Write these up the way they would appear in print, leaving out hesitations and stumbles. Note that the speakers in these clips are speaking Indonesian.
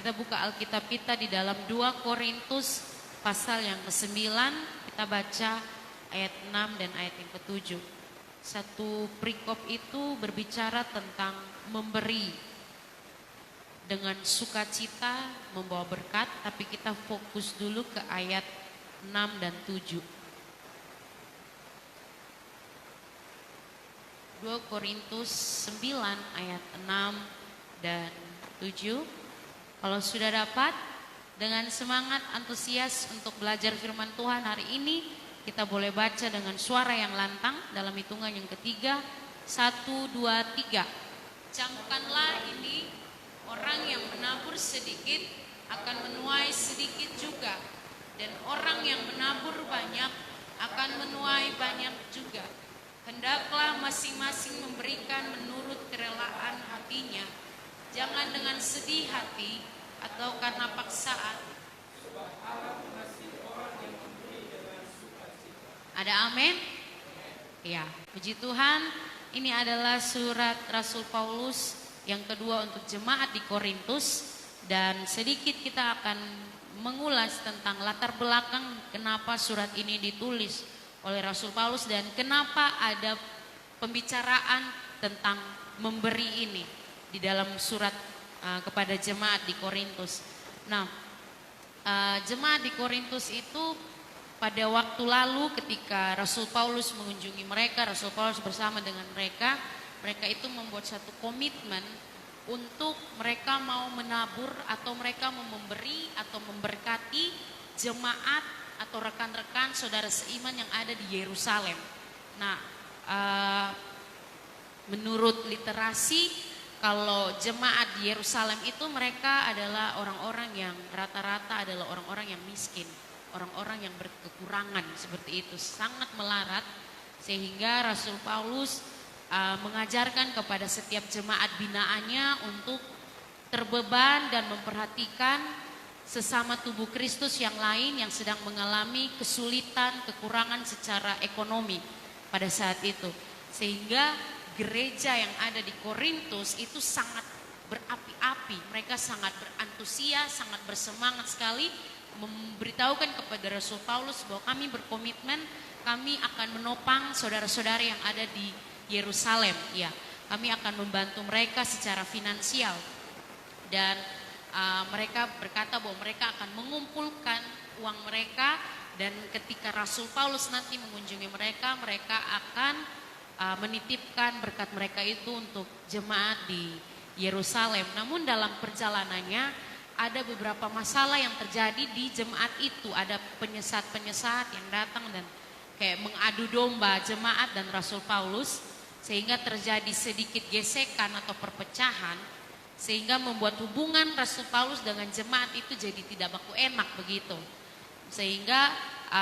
Kita buka Alkitab kita di dalam 2 Korintus pasal yang ke-9, kita baca ayat 6 dan ayat yang ke-7. Satu perikop itu berbicara tentang memberi dengan sukacita, membawa berkat, tapi kita fokus dulu ke ayat 6 dan 7. 2 Korintus 9 ayat 6 dan 7. Kalau sudah dapat, dengan semangat antusias untuk belajar firman Tuhan hari ini, kita boleh baca dengan suara yang lantang dalam hitungan yang ketiga. 1, 2, 3. Camkanlah ini, orang yang menabur sedikit akan menuai sedikit juga, dan orang yang menabur banyak akan menuai banyak juga. Hendaklah masing-masing memberikan menurut kerelaan hatinya, jangan dengan sedih hati atau karena paksaan. Ada amin? Ya, puji Tuhan. Ini adalah surat Rasul Paulus yang kedua untuk jemaat di Korintus, dan sedikit kita akan mengulas tentang latar belakang kenapa surat ini ditulis oleh Rasul Paulus dan kenapa ada pembicaraan tentang memberi ini di dalam surat kepada jemaat di Korintus. Nah, jemaat di Korintus itu pada waktu lalu ketika Rasul Paulus mengunjungi mereka, Rasul Paulus bersama dengan mereka itu membuat satu komitmen untuk mereka mau menabur atau mereka mau memberi atau memberkati jemaat atau rekan-rekan saudara seiman yang ada di Yerusalem. Nah, menurut literasi, kalau jemaat di Yerusalem itu mereka adalah orang-orang yang rata-rata adalah orang-orang yang miskin, orang-orang yang berkekurangan seperti itu, sangat melarat, sehingga Rasul Paulus mengajarkan kepada setiap jemaat binaannya untuk terbeban dan memperhatikan sesama tubuh Kristus yang lain yang sedang mengalami kesulitan, kekurangan secara ekonomi pada saat itu. Sehingga gereja yang ada di Korintus itu sangat berapi-api, mereka sangat berantusias, sangat bersemangat sekali memberitahukan kepada Rasul Paulus bahwa kami berkomitmen, kami akan menopang saudara-saudara yang ada di Yerusalem, ya. Kami akan membantu mereka secara finansial, dan mereka berkata bahwa mereka akan mengumpulkan uang mereka, dan ketika Rasul Paulus nanti mengunjungi mereka, mereka akan menitipkan berkat mereka itu untuk jemaat di Yerusalem. Namun dalam perjalanannya ada beberapa masalah yang terjadi di jemaat itu. Ada penyesat-penyesat yang datang dan kayak mengadu domba jemaat dan Rasul Paulus, sehingga terjadi sedikit gesekan atau perpecahan, sehingga membuat hubungan Rasul Paulus dengan jemaat itu jadi tidak baku enak begitu. Sehingga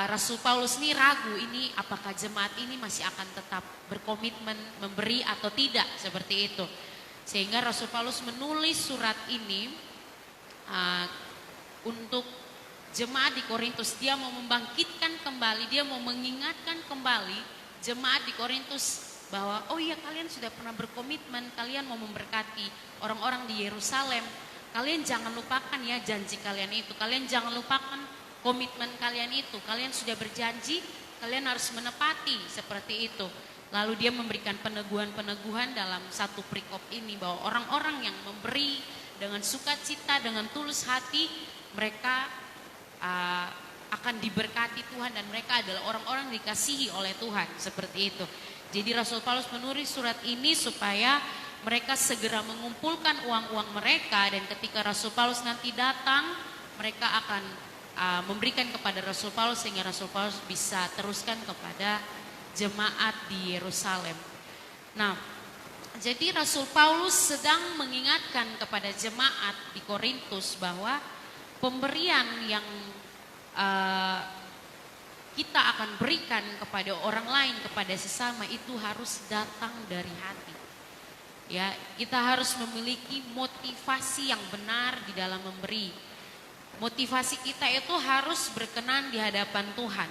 Rasul Paulus ini ragu, ini apakah jemaat ini masih akan tetap berkomitmen memberi atau tidak, seperti itu. Sehingga Rasul Paulus menulis surat ini untuk jemaat di Korintus. Dia mau membangkitkan kembali, dia mau mengingatkan kembali jemaat di Korintus bahwa oh iya, kalian sudah pernah berkomitmen, kalian mau memberkati orang-orang di Yerusalem. Kalian jangan lupakan ya janji kalian itu, kalian jangan lupakan komitmen kalian itu. Kalian sudah berjanji, kalian harus menepati seperti itu. Lalu dia memberikan peneguhan-peneguhan dalam satu perikop ini bahwa orang-orang yang memberi dengan sukacita, dengan tulus hati, mereka akan diberkati Tuhan, dan mereka adalah orang-orang dikasihi oleh Tuhan, seperti itu. Jadi Rasul Paulus menulis surat ini supaya mereka segera mengumpulkan uang-uang mereka, dan ketika Rasul Paulus nanti datang, mereka akan memberikan kepada Rasul Paulus sehingga Rasul Paulus bisa teruskan kepada jemaat di Yerusalem. Nah, jadi Rasul Paulus sedang mengingatkan kepada jemaat di Korintus bahwa pemberian yang kita akan berikan kepada orang lain, kepada sesama, itu harus datang dari hati. Ya, kita harus memiliki motivasi yang benar di dalam memberi. Motivasi kita itu harus berkenan di hadapan Tuhan.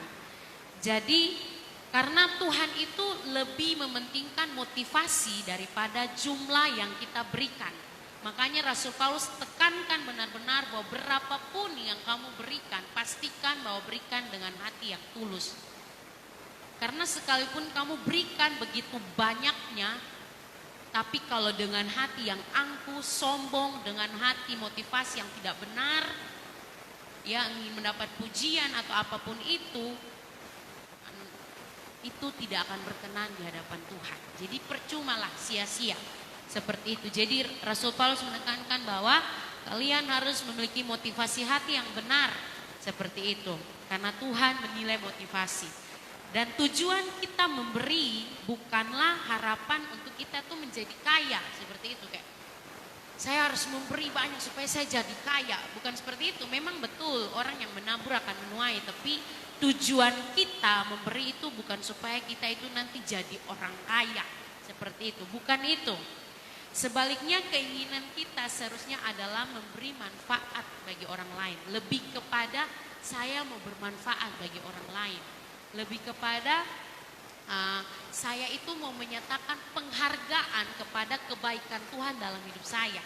Jadi karena Tuhan itu lebih mementingkan motivasi daripada jumlah yang kita berikan. Makanya Rasul Paulus tekankan benar-benar bahwa berapapun yang kamu berikan, pastikan bahwa berikan dengan hati yang tulus. Karena sekalipun kamu berikan begitu banyaknya, tapi kalau dengan hati yang angkuh, sombong, dengan hati motivasi yang tidak benar, ya ingin mendapat pujian atau apapun itu tidak akan berkenan di hadapan Tuhan. Jadi percumalah, sia-sia seperti itu. Jadi Rasul Paulus menekankan bahwa kalian harus memiliki motivasi hati yang benar seperti itu. Karena Tuhan menilai motivasi. Dan tujuan kita memberi bukanlah harapan untuk kita tuh menjadi kaya seperti itu. Kayak saya harus memberi banyak supaya saya jadi kaya. Bukan seperti itu. Memang betul orang yang menabur akan menuai, tapi tujuan kita memberi itu bukan supaya kita itu nanti jadi orang kaya. Seperti itu, bukan itu. Sebaliknya keinginan kita seharusnya adalah memberi manfaat bagi orang lain. Lebih kepada saya mau bermanfaat bagi orang lain. Lebih kepada saya itu mau menyatakan penghargaan kepada kebaikan Tuhan dalam hidup saya.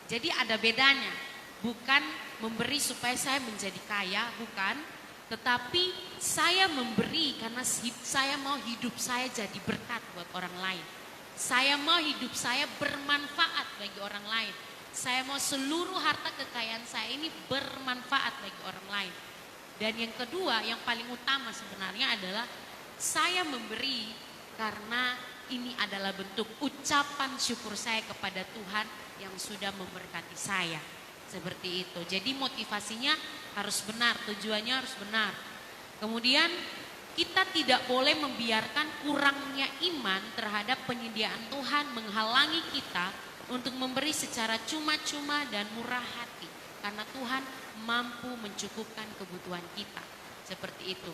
Jadi ada bedanya. Bukan memberi supaya saya menjadi kaya, bukan. Tetapi saya memberi karena saya mau hidup saya jadi berkat buat orang lain. Saya mau hidup saya bermanfaat bagi orang lain. Saya mau seluruh harta kekayaan saya ini bermanfaat bagi orang lain. Dan yang kedua, yang paling utama sebenarnya adalah saya memberi karena ini adalah bentuk ucapan syukur saya kepada Tuhan yang sudah memberkati saya. Seperti itu. Jadi motivasinya harus benar, tujuannya harus benar. Kemudian kita tidak boleh membiarkan kurangnya iman terhadap penyediaan Tuhan menghalangi kita untuk memberi secara cuma-cuma dan murah hati. Karena Tuhan mampu mencukupkan kebutuhan kita. Seperti itu.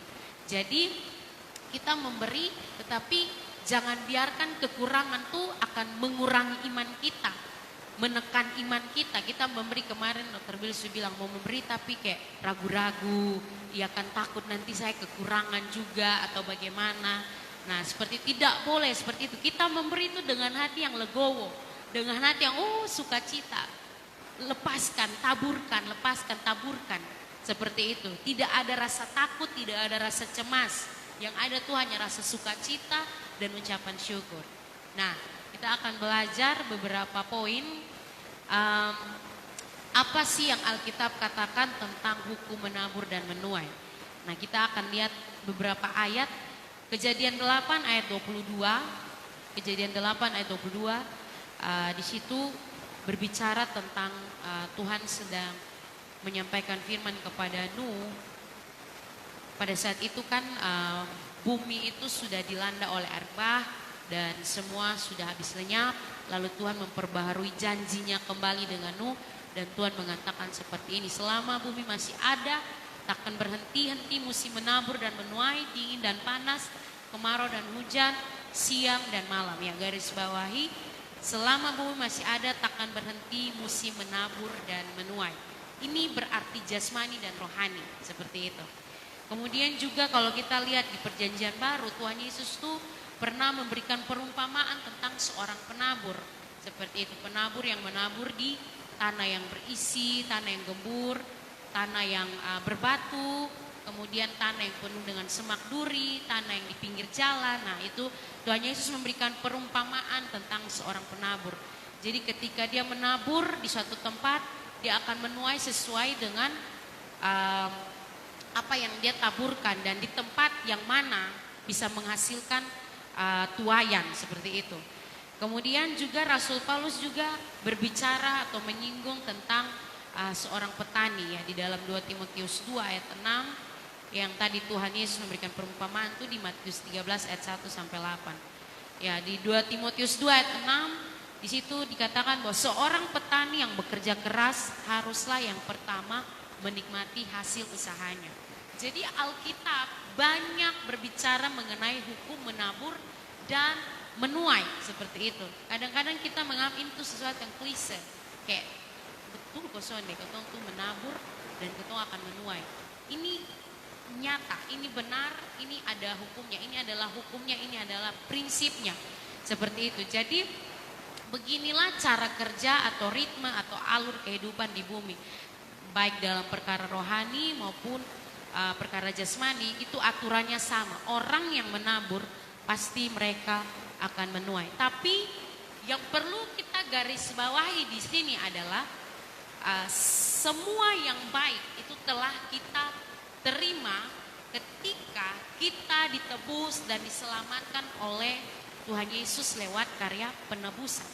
Jadi kita memberi, tetapi jangan biarkan kekurangan itu akan mengurangi iman kita, menekan iman kita. Kita memberi, kemarin Dr. Bilsu bilang mau memberi tapi kayak ragu-ragu, ya kan takut nanti saya kekurangan juga atau bagaimana. Nah seperti tidak boleh seperti itu. Kita memberi itu dengan hati yang legowo, dengan hati yang sukacita. Lepaskan, taburkan, lepaskan, taburkan. Seperti itu. Tidak ada rasa takut, tidak ada rasa cemas. Yang ada tuh hanya rasa sukacita dan ucapan syukur. Nah kita akan belajar beberapa poin. Apa sih yang Alkitab katakan tentang hukum menabur dan menuai. Nah kita akan lihat beberapa ayat. Kejadian 8 ayat 22. Kejadian 8 ayat 22. Di situ berbicara tentang Tuhan sedang menyampaikan firman kepada Nuh. Pada saat itu kan bumi itu sudah dilanda oleh air bah dan semua sudah habis lenyap. Lalu Tuhan memperbaharui janjinya kembali dengan Nuh. Dan Tuhan mengatakan seperti ini, selama bumi masih ada, takkan berhenti-henti musim menabur dan menuai, dingin dan panas, kemarau dan hujan, siang dan malam. Ya garis bawahi, selama bumi masih ada, takkan berhenti musim menabur dan menuai. Ini berarti jasmani dan rohani, seperti itu. Kemudian juga kalau kita lihat di perjanjian baru, Tuhan Yesus tuh pernah memberikan perumpamaan tentang seorang penabur. Seperti itu, penabur yang menabur di tanah yang berisi, tanah yang gembur, tanah yang berbatu, kemudian tanah yang penuh dengan semak duri, tanah yang di pinggir jalan. Nah itu Tuhan Yesus memberikan perumpamaan tentang seorang penabur. Jadi ketika dia menabur di suatu tempat, dia akan menuai sesuai dengan apa yang dia taburkan. Dan di tempat yang mana bisa menghasilkan tuayan seperti itu. Kemudian juga Rasul Paulus juga berbicara atau menyinggung tentang seorang petani ya di dalam 2 Timotius 2 ayat 6 yang tadi Tuhan Yesus memberikan perumpamaan itu di Matius 13 ayat 1 sampai 8. Ya di 2 Timotius 2 ayat 6 di situ dikatakan bahwa seorang petani yang bekerja keras haruslah yang pertama menikmati hasil usahanya. Jadi Alkitab banyak berbicara mengenai hukum menabur dan menuai seperti itu. Kadang-kadang kita menganggap itu sesuatu yang klise. Kayak betul kosong deh, ketong tuh menabur dan ketong akan menuai. Ini nyata, ini benar, ini ada hukumnya, ini adalah hukumnya, ini adalah prinsipnya. Seperti itu. Jadi Beginilah cara kerja atau ritme atau alur kehidupan di bumi. Baik dalam perkara rohani maupun perkara jasmani, itu aturannya sama. Orang yang menabur pasti mereka akan menuai. Tapi yang perlu kita garis bawahi di sini adalah semua yang baik itu telah kita terima ketika kita ditebus dan diselamatkan oleh Tuhan Yesus lewat karya penebusan.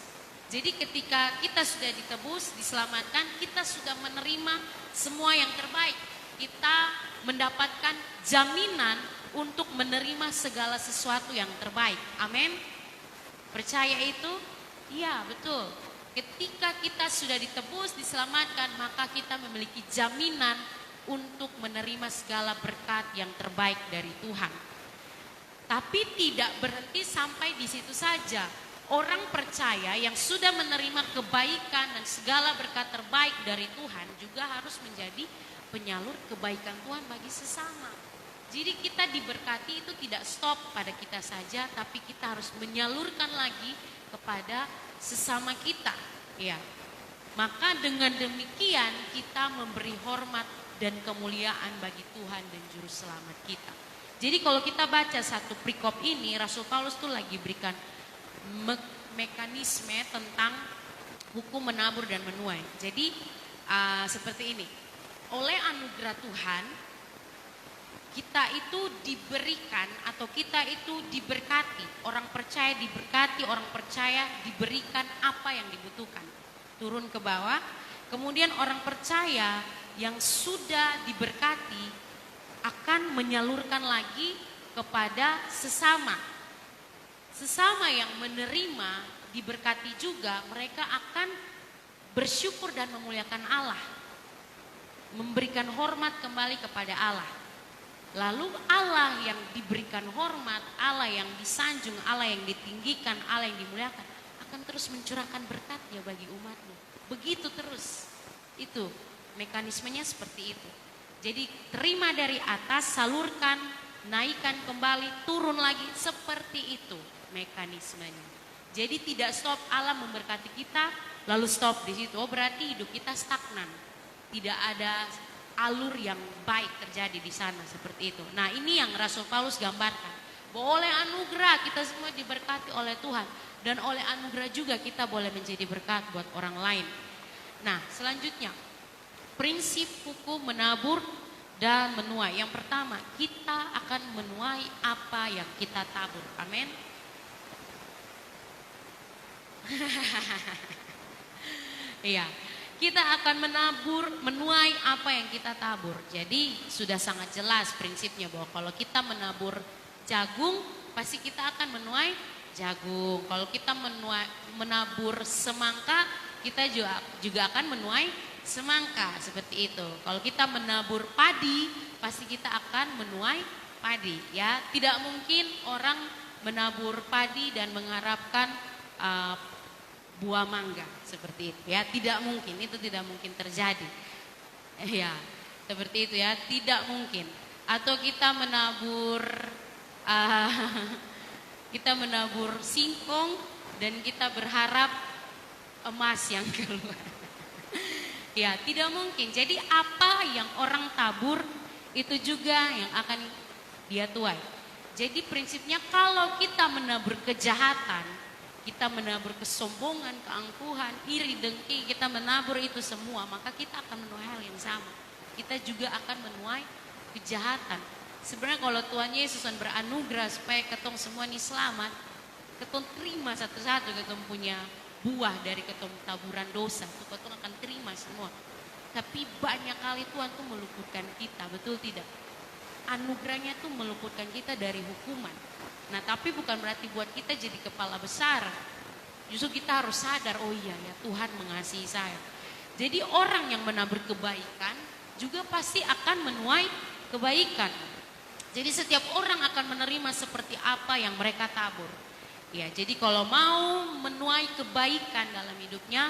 Jadi ketika kita sudah ditebus, diselamatkan, kita sudah menerima semua yang terbaik. Kita mendapatkan jaminan untuk menerima segala sesuatu yang terbaik. Amin. Percaya itu? Iya, betul. Ketika kita sudah ditebus, diselamatkan, maka kita memiliki jaminan untuk menerima segala berkat yang terbaik dari Tuhan. Tapi tidak berhenti sampai di situ saja. Orang percaya yang sudah menerima kebaikan dan segala berkat terbaik dari Tuhan juga harus menjadi penyalur kebaikan Tuhan bagi sesama. Jadi kita diberkati itu tidak stop pada kita saja, tapi kita harus menyalurkan lagi kepada sesama kita. Ya. Maka dengan demikian kita memberi hormat dan kemuliaan bagi Tuhan dan juru selamat kita. Jadi kalau kita baca satu perikop ini, Rasul Paulus tuh lagi berikan mekanisme tentang hukum menabur dan menuai. Jadi seperti ini, oleh anugerah Tuhan kita itu diberikan atau kita itu diberkati. Orang percaya diberkati, orang percaya diberikan apa yang dibutuhkan. Turun ke bawah, kemudian orang percaya yang sudah diberkati akan menyalurkan lagi kepada sesama. Sesama yang menerima diberkati juga, mereka akan bersyukur dan memuliakan Allah. Memberikan hormat kembali kepada Allah. Lalu Allah yang diberikan hormat, Allah yang disanjung, Allah yang ditinggikan, Allah yang dimuliakan akan terus mencurahkan berkatnya bagi umatmu. Begitu terus. Itu mekanismenya seperti itu. Jadi terima dari atas, salurkan, naikkan kembali, turun lagi, seperti itu mekanismenya. Jadi tidak stop Allah memberkati kita lalu stop di situ. Oh berarti hidup kita stagnan. Tidak ada alur yang baik terjadi di sana seperti itu. Nah ini yang Rasul Paulus gambarkan. Bahwa oleh anugerah kita semua diberkati oleh Tuhan. Dan oleh anugerah juga kita boleh menjadi berkat buat orang lain. Nah selanjutnya, prinsip hukum menabur dan menuai. Yang pertama, kita akan menuai apa yang kita tabur. Amin. Iya, kita akan menuai apa yang kita tabur. Jadi sudah sangat jelas prinsipnya bahwa kalau kita menabur jagung, pasti kita akan menuai jagung. Kalau kita menabur semangka, kita juga akan menuai semangka, seperti itu. Kalau kita menabur padi, pasti kita akan menuai padi. Ya, tidak mungkin orang menabur padi dan mengharapkan buah mangga seperti itu. Ya, tidak mungkin. Itu tidak mungkin terjadi. Ya, seperti itu ya, tidak mungkin. Atau kita menabur singkong dan kita berharap emas yang keluar. Ya, tidak mungkin. Jadi apa yang orang tabur itu juga yang akan dia tuai. Jadi prinsipnya kalau kita menabur kejahatan, kita menabur kesombongan, keangkuhan, iri, dengki, kita menabur itu semua, maka kita akan menuai hal yang sama. Kita juga akan menuai kejahatan. Sebenarnya kalau Tuhan Yesus beranugerah supaya ketong semua ini selamat, ketong terima satu-satu, ketong punya buah dari ketong taburan dosa, itu ketong akan terima semua. Tapi banyak kali Tuhan tuh meluputkan kita, betul tidak? Anugerahnya tuh meluputkan kita dari hukuman. Nah tapi bukan berarti buat kita jadi kepala besar. Justru kita harus sadar, oh iya ya Tuhan mengasihi saya. Jadi orang yang menabur kebaikan juga pasti akan menuai kebaikan. Jadi setiap orang akan menerima seperti apa yang mereka tabur. Ya, jadi kalau mau menuai kebaikan dalam hidupnya,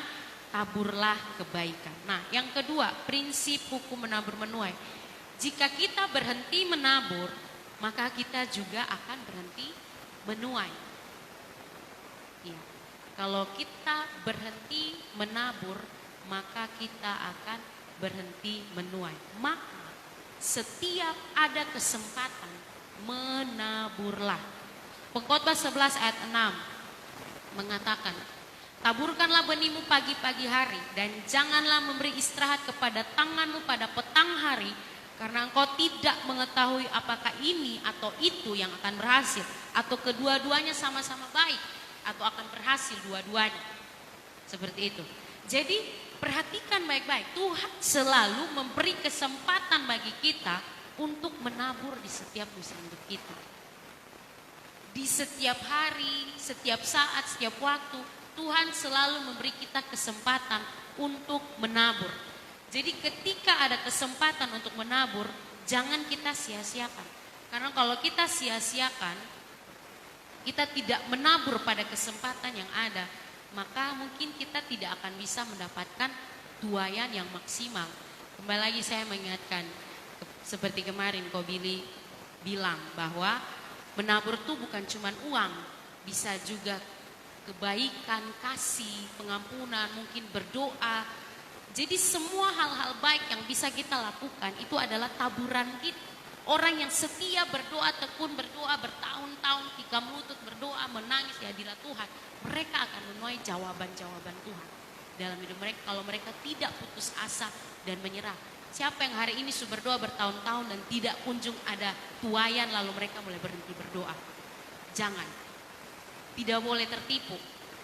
taburlah kebaikan. Nah, yang kedua, prinsip hukum menabur menuai. Jika kita berhenti menabur, maka kita juga akan berhenti menuai. Ya. Kalau kita berhenti menabur, maka kita akan berhenti menuai. Maka setiap ada kesempatan, menaburlah. Pengkhotbah 11 ayat 6 mengatakan, taburkanlah benihmu pagi-pagi hari, dan janganlah memberi istirahat kepada tanganmu pada petang hari, karena engkau tidak mengetahui apakah ini atau itu yang akan berhasil, atau kedua-duanya sama-sama baik, atau akan berhasil dua-duanya. Seperti itu. Jadi perhatikan baik-baik, Tuhan selalu memberi kesempatan bagi kita untuk menabur di setiap usaha hidup kita. Di setiap hari, setiap saat, setiap waktu, Tuhan selalu memberi kita kesempatan untuk menabur. Jadi ketika ada kesempatan untuk menabur, jangan kita sia-siakan. Karena kalau kita sia-siakan, kita tidak menabur pada kesempatan yang ada, maka mungkin kita tidak akan bisa mendapatkan tuaian yang maksimal. Kembali lagi saya mengingatkan, seperti kemarin Ko Billy bilang bahwa menabur itu bukan cuma uang, bisa juga kebaikan, kasih, pengampunan, mungkin berdoa. Jadi semua hal-hal baik yang bisa kita lakukan itu adalah taburan kita. Orang yang setia berdoa, tekun berdoa bertahun-tahun, ketika melutut berdoa, menangis di hadirat Tuhan, mereka akan menuai jawaban-jawaban Tuhan dalam hidup mereka kalau mereka tidak putus asa dan menyerah. Siapa yang hari ini sudah berdoa bertahun-tahun dan tidak kunjung ada tuaian lalu mereka mulai berhenti berdoa? Jangan. Tidak boleh tertipu,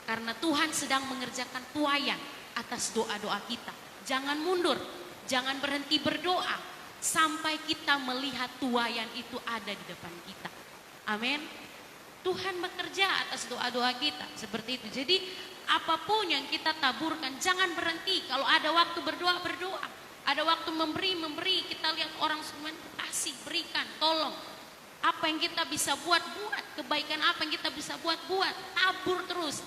karena Tuhan sedang mengerjakan tuaian atas doa-doa kita. Jangan mundur, jangan berhenti berdoa sampai kita melihat tuaian itu ada di depan kita. Amin. Tuhan bekerja atas doa-doa kita seperti itu. Jadi apapun yang kita taburkan, jangan berhenti. Kalau ada waktu berdoa, berdoa. Ada waktu memberi. Kita lihat orang semua kasih, berikan, tolong. Apa yang kita bisa buat. Kebaikan apa yang kita bisa buat. Tabur terus.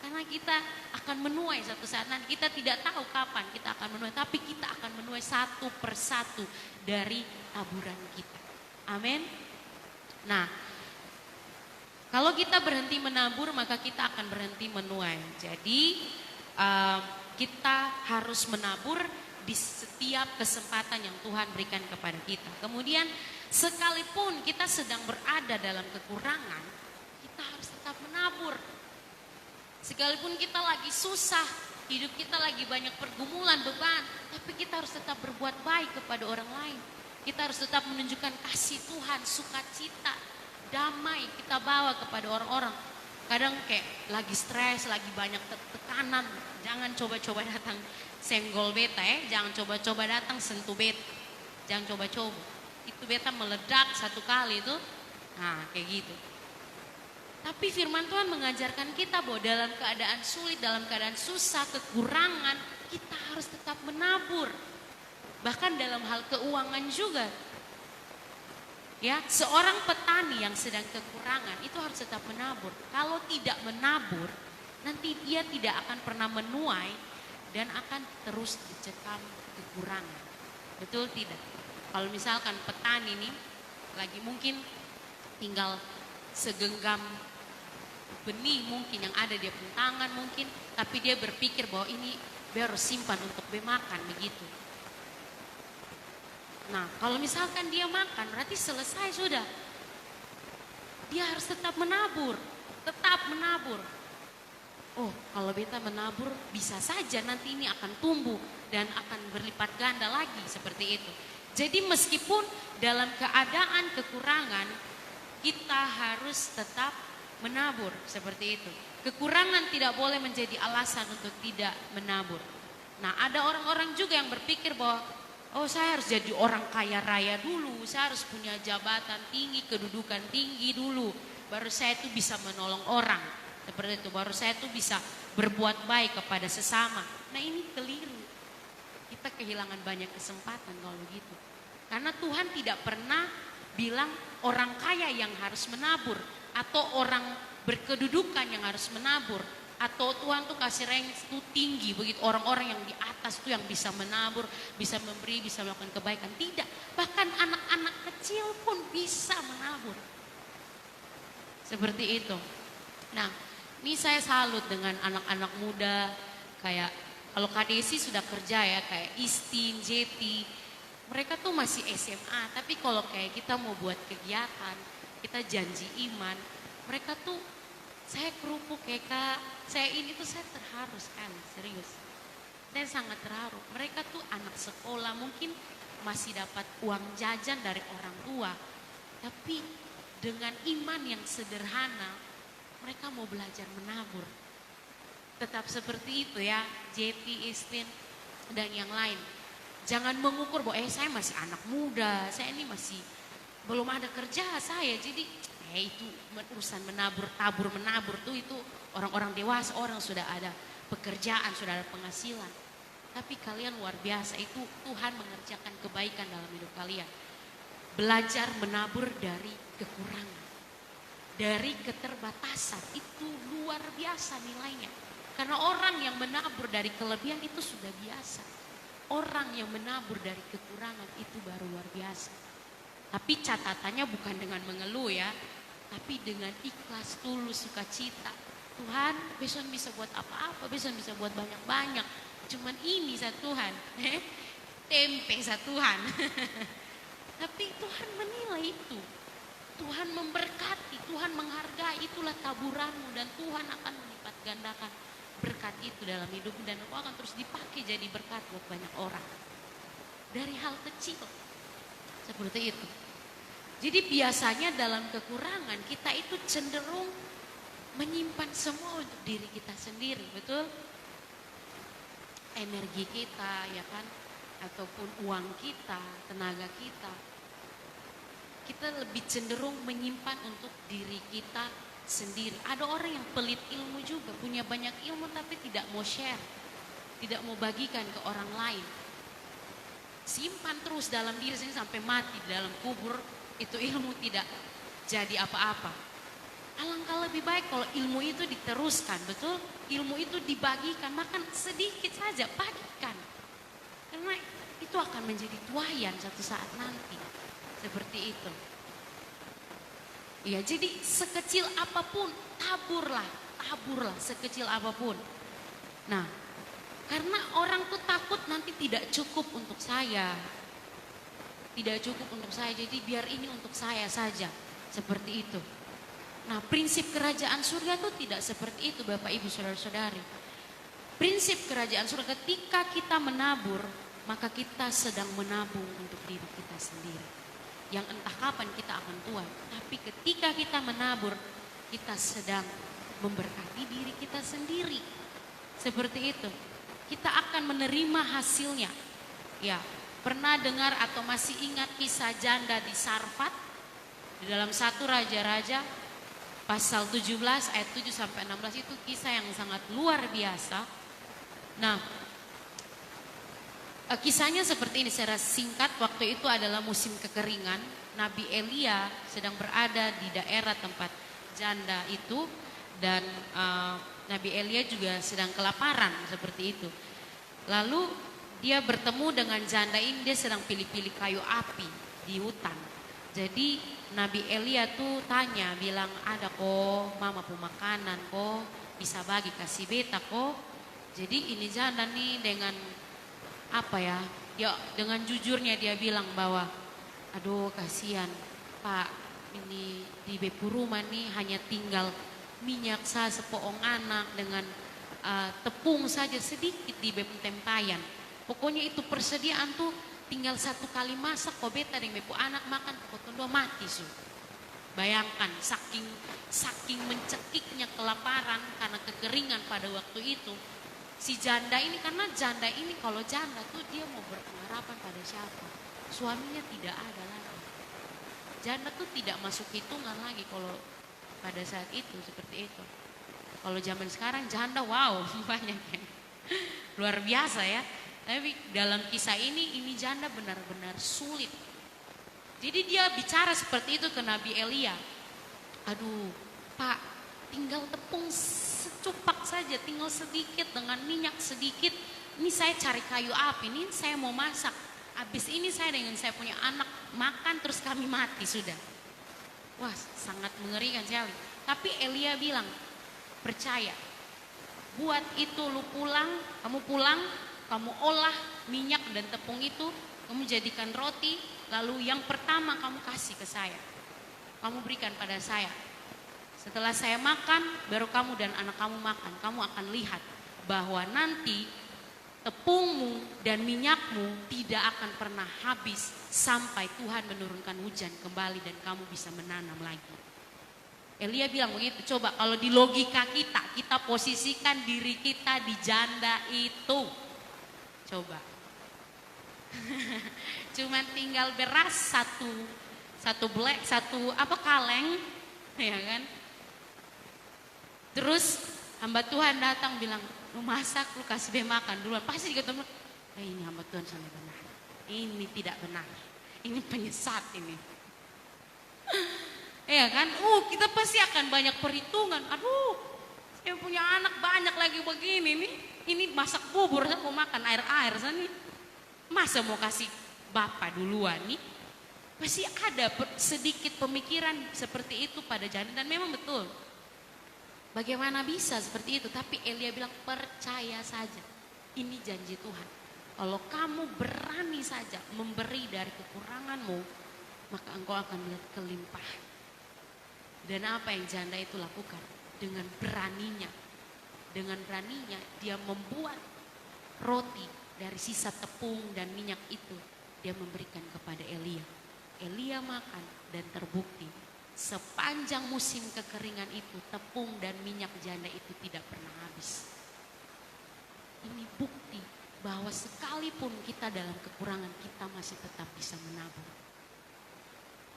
Karena kita akan menuai satu saat nanti. Kita tidak tahu kapan kita akan menuai, tapi kita akan menuai satu persatu dari taburan kita. Amin. Nah, kalau kita berhenti menabur, maka kita akan berhenti menuai. Jadi kita harus menabur di setiap kesempatan yang Tuhan berikan kepada kita. Kemudian sekalipun kita sedang berada dalam kekurangan, kita harus tetap menabur. Sekalipun kita lagi susah, hidup kita lagi banyak pergumulan, beban, tapi kita harus tetap berbuat baik kepada orang lain. Kita harus tetap menunjukkan kasih Tuhan, sukacita, damai kita bawa kepada orang-orang. Kadang kayak lagi stres, lagi banyak tekanan, jangan coba-coba datang senggol beta jangan coba-coba datang sentuh beta. Jangan coba-coba. Itu beta meledak satu kali itu. Nah, kayak gitu. Tapi firman Tuhan mengajarkan kita bahwa dalam keadaan sulit, dalam keadaan susah, kekurangan, kita harus tetap menabur. Bahkan dalam hal keuangan juga. Ya, seorang petani yang sedang kekurangan itu harus tetap menabur. Kalau tidak menabur, nanti dia tidak akan pernah menuai dan akan terus dicekam kekurangan. Betul tidak? Kalau misalkan petani ini lagi mungkin tinggal segenggam benih mungkin yang ada di tangan mungkin, tapi dia berpikir bahwa ini dia harus simpan untuk makan begitu. Nah, kalau misalkan dia makan berarti selesai sudah. Dia harus tetap menabur, Oh, kalau beta menabur bisa saja nanti ini akan tumbuh dan akan berlipat ganda lagi seperti itu. Jadi meskipun dalam keadaan kekurangan, kita harus tetap menabur seperti itu. Kekurangan tidak boleh menjadi alasan untuk tidak menabur. Nah, ada orang-orang juga yang berpikir bahwa oh, saya harus jadi orang kaya raya dulu, saya harus punya jabatan tinggi, kedudukan tinggi dulu, baru saya itu bisa menolong orang. Seperti itu, baru saya itu bisa berbuat baik kepada sesama. Nah, ini keliru. Kita kehilangan banyak kesempatan kalau begitu. Karena Tuhan tidak pernah bilang orang kaya yang harus menabur atau orang berkedudukan yang harus menabur, atau Tuhan tuh kasih rank itu tinggi begitu, orang-orang yang di atas tuh yang bisa menabur, bisa memberi, bisa melakukan kebaikan. Tidak, bahkan anak-anak kecil pun bisa menabur seperti itu. Nah, Ini saya salut dengan anak-anak muda kayak kalau Kak Desi sudah kerja ya kayak Istin, Jeti. Mereka tuh masih SMA, tapi kalau kayak kita mau buat kegiatan, kita janji iman, mereka tuh saya kerupuk kayak Kak, saya ini tuh saya terharu sekali, serius. Saya sangat terharu. Mereka tuh anak sekolah mungkin masih dapat uang jajan dari orang tua, tapi dengan iman yang sederhana, mereka mau belajar menabur. Tetap seperti itu ya, Jeti, Istin, dan yang lain. Jangan mengukur bahwa saya masih anak muda, saya ini masih belum ada kerja saya. Jadi itu urusan menabur tuh itu orang-orang dewasa, orang sudah ada pekerjaan, sudah ada penghasilan. Tapi kalian luar biasa, itu Tuhan mengerjakan kebaikan dalam hidup kalian. Belajar menabur dari kekurangan, dari keterbatasan, itu luar biasa nilainya. Karena orang yang menabur dari kelebihan itu sudah biasa. Orang yang menabur dari kekurangan itu baru luar biasa. Tapi catatannya bukan dengan mengeluh ya, tapi dengan ikhlas, tulus, sukacita. Tuhan, besok bisa buat apa-apa, besok bisa buat banyak-banyak. Cuman ini satu Tuhan, tempe satu Tuhan. Tapi Tuhan menilai itu. Tuhan memberkati, Tuhan menghargai, itulah taburanmu dan Tuhan akan melipat gandakan berkat itu dalam hidupmu dan engkau akan terus dipakai jadi berkat buat banyak orang. Dari hal kecil seperti itu. Jadi biasanya dalam kekurangan kita itu cenderung menyimpan semua untuk diri kita sendiri, betul? Energi kita ya kan, ataupun uang kita, tenaga kita. Kita lebih cenderung menyimpan untuk diri kita sendiri. Ada orang yang pelit ilmu juga, punya banyak ilmu tapi tidak mau share, tidak mau bagikan ke orang lain. Simpan terus dalam diri sendiri sampai mati di dalam kubur, itu ilmu tidak jadi apa-apa. Alangkah lebih baik kalau ilmu itu diteruskan, betul? Ilmu itu dibagikan, bahkan sedikit saja bagikan. Karena itu akan menjadi tuayan satu saat nanti. Seperti itu. Ya, jadi sekecil apapun taburlah sekecil apapun. Nah, karena orang tuh takut nanti tidak cukup untuk saya. Tidak cukup untuk saya, jadi biar ini untuk saya saja. Seperti itu. Nah, prinsip kerajaan surga itu tidak seperti itu Bapak Ibu Saudara-saudari. Prinsip kerajaan surga ketika kita menabur, maka kita sedang menabung untuk diri kita sendiri. Yang entah kapan kita akan tua, tapi ketika kita menabur, kita sedang memberkati diri kita sendiri. Seperti itu. Kita akan menerima hasilnya. Ya, pernah dengar atau masih ingat kisah janda di Sarfat? Di dalam 1 Raja-Raja pasal 17 ayat 7 sampai 16 itu kisah yang sangat luar biasa. Nah, kisahnya seperti ini secara singkat. Waktu itu adalah musim kekeringan. Nabi Elia sedang berada di daerah tempat janda itu. Dan Nabi Elia juga sedang kelaparan seperti itu. Lalu dia bertemu dengan janda ini. Dia sedang pilih-pilih kayu api di hutan. Jadi Nabi Elia tuh tanya, bilang ada kok mama pu makanan kok, bisa bagi kasih beta kok. Jadi ini janda nih dengan apa ya, dengan jujurnya dia bilang bahwa aduh kasihan Pak, ini di bepu rumah nih hanya tinggal minyak saya sepoong anak dengan tepung saja sedikit di bepu tempayan. Pokoknya itu persediaan tuh tinggal 1 kali masak kok beta dengan bepu anak makan potong 2 mati su. Bayangkan saking mencekiknya kelaparan karena kekeringan pada waktu itu. Si janda ini, karena janda ini kalau janda tuh dia mau berpengharapan pada siapa? Suaminya tidak ada lagi. Janda tuh tidak masuk hitungan lagi kalau pada saat itu seperti itu. Kalau zaman sekarang janda wow banyak ya. Luar biasa ya. Tapi dalam kisah ini janda benar-benar sulit. Jadi dia bicara seperti itu ke Nabi Elia. Aduh Pak, tinggal tepung secupak saja, tinggal sedikit dengan minyak sedikit. Ini saya cari kayu api, ini saya mau masak. Habis ini saya dengan saya punya anak makan terus kami mati sudah. Wah, sangat mengerikan sekali. Tapi Elia bilang, Percaya. Buat itu lu kamu pulang, kamu olah minyak dan tepung itu, kamu jadikan roti, lalu yang pertama kamu kasih ke saya. Kamu berikan pada saya. Setelah saya makan, baru kamu dan anak kamu makan. Kamu akan lihat bahwa nanti tepungmu dan minyakmu tidak akan pernah habis sampai Tuhan menurunkan hujan kembali dan kamu bisa menanam lagi. Elia bilang begitu. Coba kalau di logika kita posisikan diri kita di janda itu. Coba. Cuman tinggal beras satu kaleng, ya kan? Terus hamba Tuhan datang bilang, lu masak, lu kasih dia makan duluan. Pasti ketemu, ini hamba Tuhan sampai benar. Ini tidak benar. Ini penyesat ini. Ya kan? Kita pasti akan banyak perhitungan. Aduh, saya punya anak banyak lagi begini nih. Ini masak bubur, saya mau makan air-air sana nih. Masa mau kasih bapak duluan nih? Pasti ada sedikit pemikiran seperti itu pada janda dan memang betul. Bagaimana bisa seperti itu? Tapi Elia bilang percaya saja. Ini janji Tuhan. Kalau kamu berani saja memberi dari kekuranganmu, maka engkau akan melihat kelimpahan. Dan apa yang janda itu lakukan? Dengan beraninya dia membuat roti dari sisa tepung dan minyak itu. Dia memberikan kepada Elia. Elia makan dan terbukti sepanjang musim kekeringan itu tepung dan minyak janda itu tidak pernah habis. Ini bukti bahwa sekalipun kita dalam kekurangan kita masih tetap bisa menabur.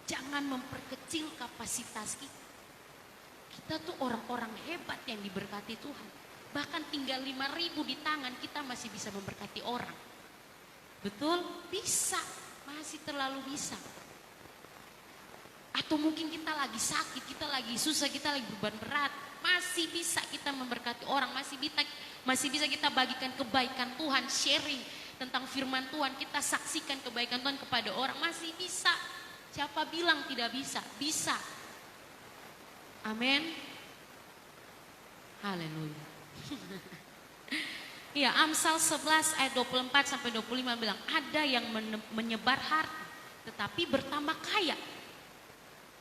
Jangan memperkecil kapasitas kita. Kita tuh orang-orang hebat yang diberkati Tuhan. Bahkan tinggal 5.000 di tangan kita masih bisa memberkati orang. Betul? Bisa. Masih terlalu bisa. Atau mungkin kita lagi sakit, kita lagi susah, kita lagi beban berat. Masih bisa kita memberkati orang. Masih bisa kita bagikan kebaikan Tuhan. Sharing tentang firman Tuhan. Kita saksikan kebaikan Tuhan kepada orang. Masih bisa. Siapa bilang tidak bisa? Bisa. Amin. Haleluya. Ya, Amsal 11 ayat 24 sampai 25 bilang, ada yang menyebar harta tetapi bertambah kaya.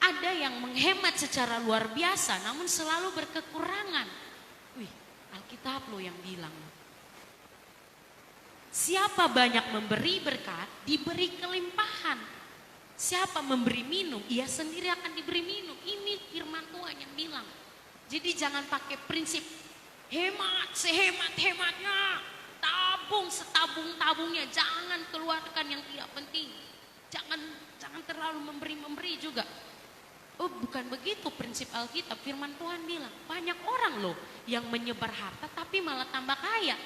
Ada yang menghemat secara luar biasa namun selalu berkekurangan. Alkitab lo yang bilang. Siapa banyak memberi berkat, diberi kelimpahan. Siapa memberi minum, ia sendiri akan diberi minum. Ini firman Tuhan yang bilang. Jadi jangan pakai prinsip hemat, sehemat-hematnya. Tabung, setabung-tabungnya. Jangan keluarkan yang tidak penting. Jangan terlalu memberi juga. Bukan begitu prinsip Alkitab. Firman Tuhan bilang, banyak orang loh yang menyebar harta tapi malah tambah kaya.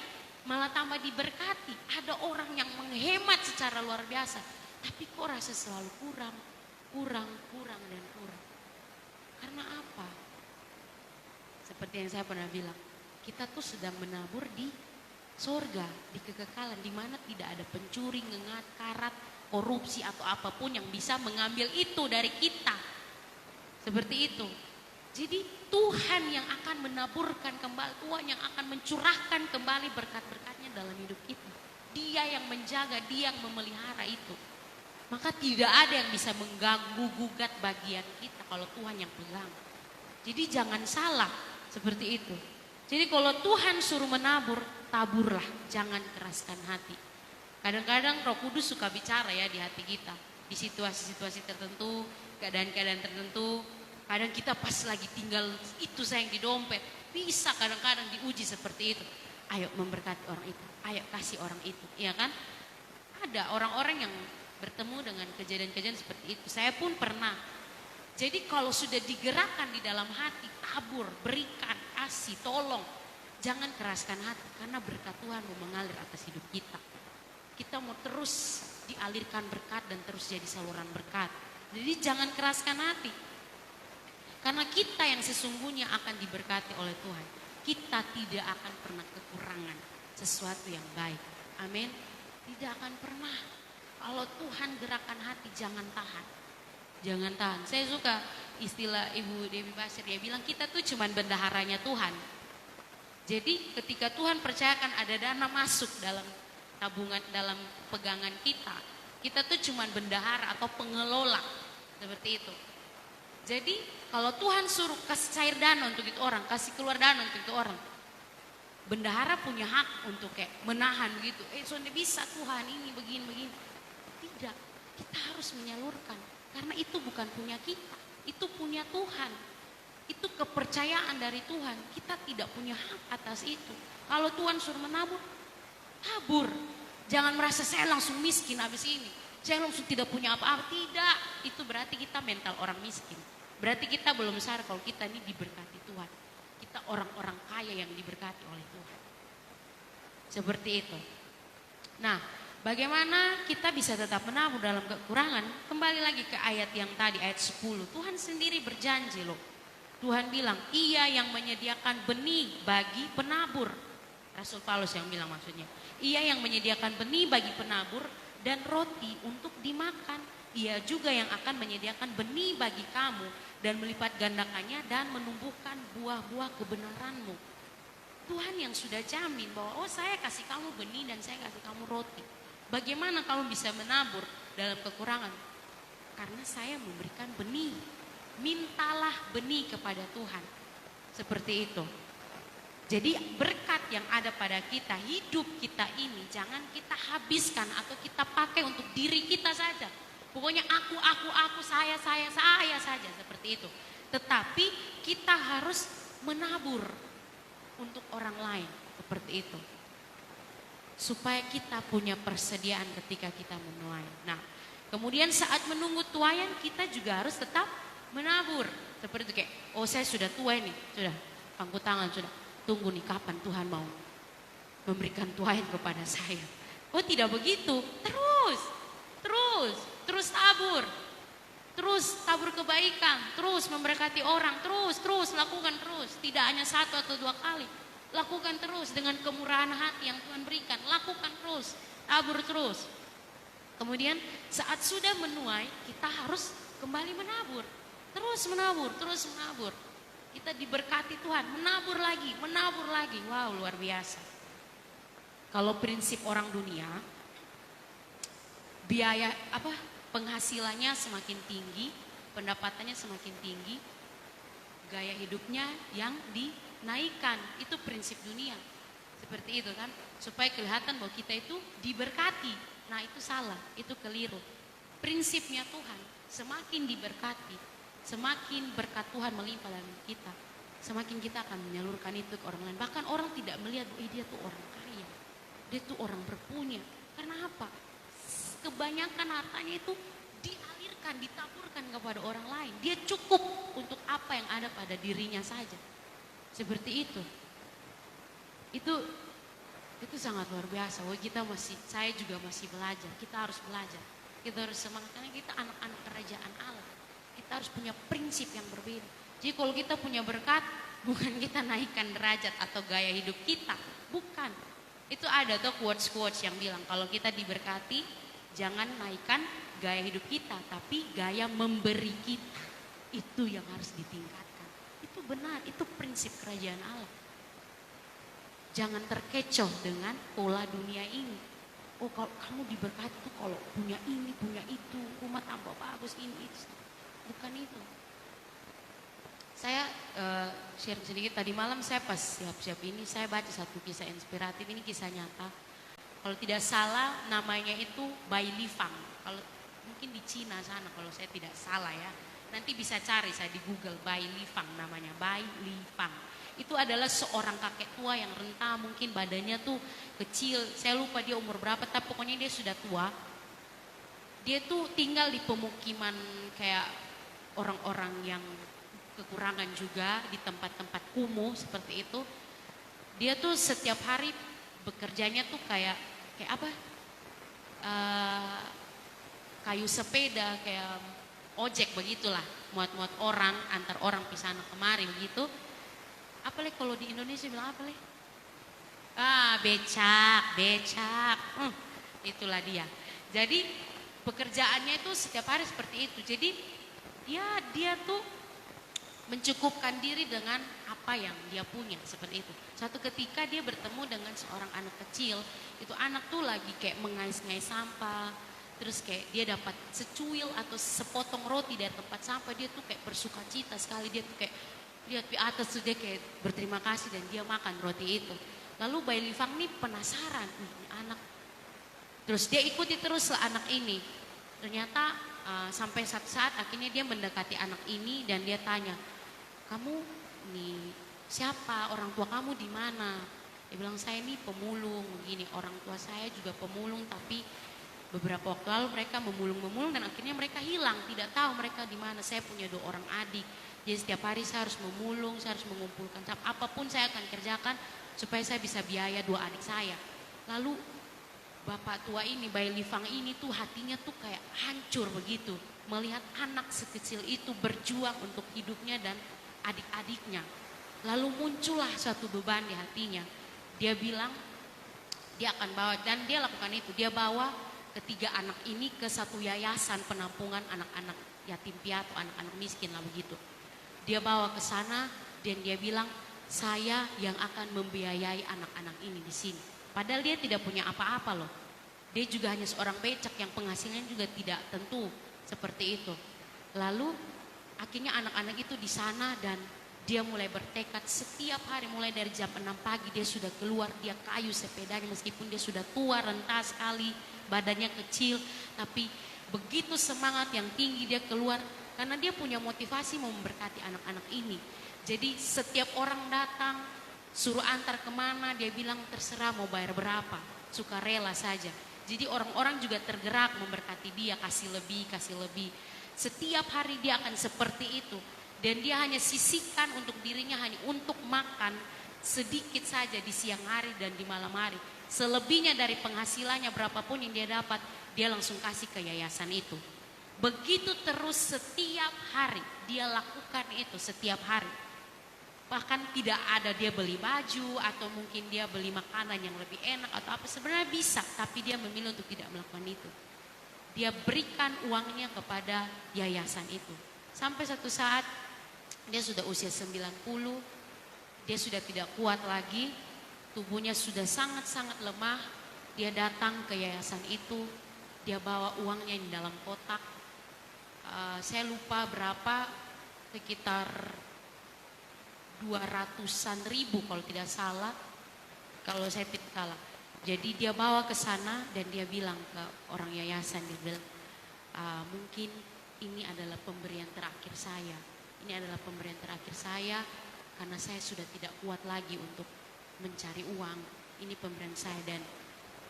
Malah tambah diberkati. Ada orang yang menghemat secara luar biasa. Tapi kok rasa selalu kurang. Karena apa? Seperti yang saya pernah bilang, kita tuh sedang menabur di sorga, di kekekalan, di mana tidak ada pencuri, ngengat, karat, korupsi atau apapun yang bisa mengambil itu dari kita. Seperti itu. Jadi Tuhan yang akan menaburkan kembali, Tuhan yang akan mencurahkan kembali berkat-berkatnya dalam hidup kita. Dia yang menjaga, dia yang memelihara itu. Maka tidak ada yang bisa mengganggu gugat bagian kita kalau Tuhan yang pegang. Jadi jangan salah seperti itu. Jadi kalau Tuhan suruh menabur, taburlah, jangan keraskan hati. Kadang-kadang Roh Kudus suka bicara ya di hati kita. Di situasi-situasi tertentu, keadaan-keadaan tertentu. Kadang kita pas lagi tinggal itu sayang di dompet. Bisa kadang-kadang diuji seperti itu. Ayo memberkati orang itu, ayo kasih orang itu. Iya kan? Ada orang-orang yang bertemu dengan kejadian-kejadian seperti itu. Saya pun pernah. Jadi kalau sudah digerakkan di dalam hati, tabur, berikan, kasih, tolong. Jangan keraskan hati karena berkat Tuhan mau mengalir atas hidup kita. Kita mau terus dialirkan berkat dan terus jadi saluran berkat. Jadi jangan keraskan hati. Karena kita yang sesungguhnya akan diberkati oleh Tuhan. Kita tidak akan pernah kekurangan sesuatu yang baik. Amin. Tidak akan pernah. Kalau Tuhan gerakan hati jangan tahan. Jangan tahan. Saya suka istilah Ibu Dewi Basir, dia bilang kita tuh cuman bendaharanya Tuhan. Jadi ketika Tuhan percayakan ada dana masuk dalam tabungan, dalam pegangan kita, kita tuh cuman bendahara atau pengelola, seperti itu. Jadi kalau Tuhan suruh kasih cair dana untuk itu orang, kasih keluar dana untuk itu orang, bendahara punya hak untuk kayak menahan gitu. Soalnya bisa Tuhan ini begini. Tidak, kita harus menyalurkan. Karena itu bukan punya kita, itu punya Tuhan. Itu kepercayaan dari Tuhan. Kita tidak punya hak atas itu. Kalau Tuhan suruh menabur, tabur. Jangan merasa saya langsung miskin habis ini. Saya langsung tidak punya apa-apa. Tidak, itu berarti kita mental orang miskin. Berarti kita belum sadar kalau kita ini diberkati Tuhan. Kita orang-orang kaya yang diberkati oleh Tuhan. Seperti itu. Nah, bagaimana kita bisa tetap menabur dalam kekurangan? Kembali lagi ke ayat yang tadi, ayat 10. Tuhan sendiri berjanji loh. Tuhan bilang, Ia yang menyediakan benih bagi penabur. Rasul Paulus yang bilang maksudnya. Ia yang menyediakan benih bagi penabur dan roti untuk dimakan. Ia juga yang akan menyediakan benih bagi kamu dan melipat gandakannya dan menumbuhkan buah-buah kebenaranmu. Tuhan yang sudah jamin bahwa saya kasih kamu benih dan saya kasih kamu roti. Bagaimana kamu bisa menabur dalam kekurangan? Karena saya memberikan benih. Mintalah benih kepada Tuhan. Seperti itu. Jadi berkat yang ada pada kita, hidup kita ini jangan kita habiskan atau kita pakai untuk diri kita saja. Pokoknya aku, saya saja, seperti itu. Tetapi kita harus menabur untuk orang lain, seperti itu. Supaya kita punya persediaan ketika kita menuai. Nah, kemudian saat menunggu tuaian kita juga harus tetap menabur. Seperti itu kayak, saya sudah tua ini, sudah pangku tangan, sudah tunggu nih kapan Tuhan mau memberikan tuaian kepada saya. Tidak begitu, terus tabur kebaikan, terus memberkati orang, terus lakukan terus, tidak hanya 1 atau 2 kali, lakukan terus dengan kemurahan hati yang Tuhan berikan, lakukan terus, tabur terus. Kemudian saat sudah menuai, kita harus kembali menabur, terus menabur. Kita diberkati Tuhan, menabur lagi. Wow, luar biasa. Kalau prinsip orang dunia, biaya penghasilannya semakin tinggi, pendapatannya semakin tinggi, gaya hidupnya yang dinaikkan. Itu prinsip dunia. Seperti itu kan, supaya kelihatan bahwa kita itu diberkati. Nah, itu salah, itu keliru. Prinsipnya Tuhan, semakin diberkati, semakin berkat Tuhan melimpah dalam kita, semakin kita akan menyalurkan itu ke orang lain. Bahkan orang tidak melihat bahwa dia tuh orang kaya, dia tuh orang berpunya. Karena apa? Kebanyakan hartanya itu dialirkan, ditaburkan kepada orang lain. Dia cukup untuk apa yang ada pada dirinya saja. Seperti itu. Itu sangat luar biasa. Saya juga masih belajar. Kita harus belajar. Kita harus semangat karena kita anak-anak kerajaan Allah. Kita harus punya prinsip yang berbeda. Jadi kalau kita punya berkat, bukan kita naikkan derajat atau gaya hidup kita, bukan. Itu ada tuh quotes yang bilang kalau kita diberkati, jangan naikkan gaya hidup kita, tapi gaya memberi kita. Itu yang harus ditingkatkan. Itu benar, itu prinsip kerajaan Allah. Jangan terkecoh dengan pola dunia ini. Kalau kamu diberkati tuh kalau punya ini, punya itu, rumah tambah bagus, ini, itu. Bukan itu. Saya share sedikit, tadi malam saya pas siap-siap ini, saya baca satu kisah inspiratif, ini kisah nyata. Kalau tidak salah namanya itu Bai Lifang. Kalau mungkin di Cina sana kalau saya tidak salah ya. Nanti bisa cari saya di Google, Bai Lifang namanya, Bai Lifang. Itu adalah seorang kakek tua yang renta, mungkin badannya tuh kecil. Saya lupa dia umur berapa, tapi pokoknya dia sudah tua. Dia tuh tinggal di pemukiman kayak orang-orang yang kekurangan juga, di tempat-tempat kumuh seperti itu. Dia tuh setiap hari bekerjanya tuh kayak apa? Kayu sepeda, kayak ojek begitulah, muat-muat orang, antar orang pisana kemari begitu. Apalagi kalau di Indonesia bilang apa leh? Becak. Itulah dia. Jadi pekerjaannya itu setiap hari seperti itu. Jadi ya dia tuh mencukupkan diri dengan apa yang dia punya, seperti itu. Suatu ketika dia bertemu dengan seorang anak kecil, itu anak tuh lagi kayak mengais-ngais sampah, terus kayak dia dapat secuil atau sepotong roti dari tempat sampah, dia tuh kayak bersuka cita sekali, dia tuh kayak lihat di atas tuh dia kayak berterima kasih dan dia makan roti itu. Lalu Bai Lifang nih penasaran, ini anak, terus dia ikuti terus anak ini. Ternyata sampai satu saat akhirnya dia mendekati anak ini dan dia tanya, kamu nih siapa, orang tua kamu di mana? Dia bilang, saya ini pemulung begini, orang tua saya juga pemulung, tapi beberapa waktu lalu mereka memulung dan akhirnya mereka hilang, tidak tahu mereka di mana. Saya punya 2 orang adik, jadi setiap hari saya harus memulung, saya harus mengumpulkan apapun saya akan kerjakan supaya saya bisa biaya 2 adik saya. Lalu bapak tua ini, Bai Lifang ini tuh hatinya tuh kayak hancur begitu melihat anak sekecil itu berjuang untuk hidupnya dan adik-adiknya. Lalu muncullah suatu beban di hatinya. Dia bilang dia akan bawa, dan dia lakukan itu. Dia bawa ketiga anak ini ke satu yayasan penampungan anak-anak yatim piatu, anak-anak miskin lah begitu. Dia bawa ke sana dan dia bilang, saya yang akan membiayai anak-anak ini di sini. Padahal dia tidak punya apa-apa loh. Dia juga hanya seorang becak yang penghasilannya juga tidak tentu seperti itu. Lalu akhirnya anak-anak itu di sana dan dia mulai bertekad setiap hari mulai dari jam 6 pagi dia sudah keluar, dia kayu sepedanya meskipun dia sudah tua, renta sekali, badannya kecil, tapi begitu semangat yang tinggi dia keluar karena dia punya motivasi mau memberkati anak-anak ini. Jadi setiap orang datang suruh antar kemana, dia bilang terserah mau bayar berapa, suka rela saja. Jadi orang-orang juga tergerak memberkati dia, kasih lebih, kasih lebih. Setiap hari dia akan seperti itu. Dan dia hanya sisihkan untuk dirinya hanya untuk makan sedikit saja di siang hari dan di malam hari. Selebihnya dari penghasilannya berapapun yang dia dapat, dia langsung kasih ke yayasan itu. Begitu terus setiap hari, dia lakukan itu setiap hari. Bahkan tidak ada dia beli baju atau mungkin dia beli makanan yang lebih enak atau apa, sebenarnya bisa, tapi dia memilih untuk tidak melakukan itu. Dia berikan uangnya kepada yayasan itu. Sampai satu saat dia sudah usia 90, dia sudah tidak kuat lagi, tubuhnya sudah sangat-sangat lemah. Dia datang ke yayasan itu, dia bawa uangnya di dalam kotak. Saya lupa berapa, sekitar 200-an ribu kalau tidak salah, kalau saya tidak salah. Jadi dia bawa ke sana dan dia bilang ke orang yayasan, dia bilang, mungkin ini adalah pemberian terakhir saya. Ini adalah pemberian terakhir saya karena saya sudah tidak kuat lagi untuk mencari uang. Ini pemberian saya. Dan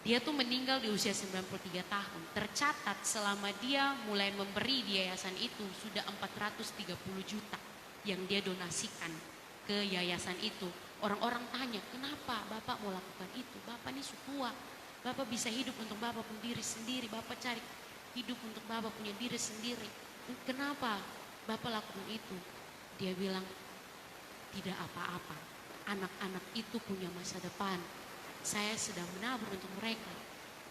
dia tuh meninggal di usia 93 tahun. Tercatat selama dia mulai memberi di yayasan itu sudah 430 juta yang dia donasikan ke yayasan itu. Orang-orang tanya, kenapa Bapak mau lakukan itu? Bapak ini tua, Bapak bisa hidup untuk Bapak pun diri sendiri, Bapak cari hidup untuk Bapak punya diri sendiri. Kenapa Bapak lakukan itu? Dia bilang, tidak apa-apa, anak-anak itu punya masa depan. Saya sedang menabur untuk mereka.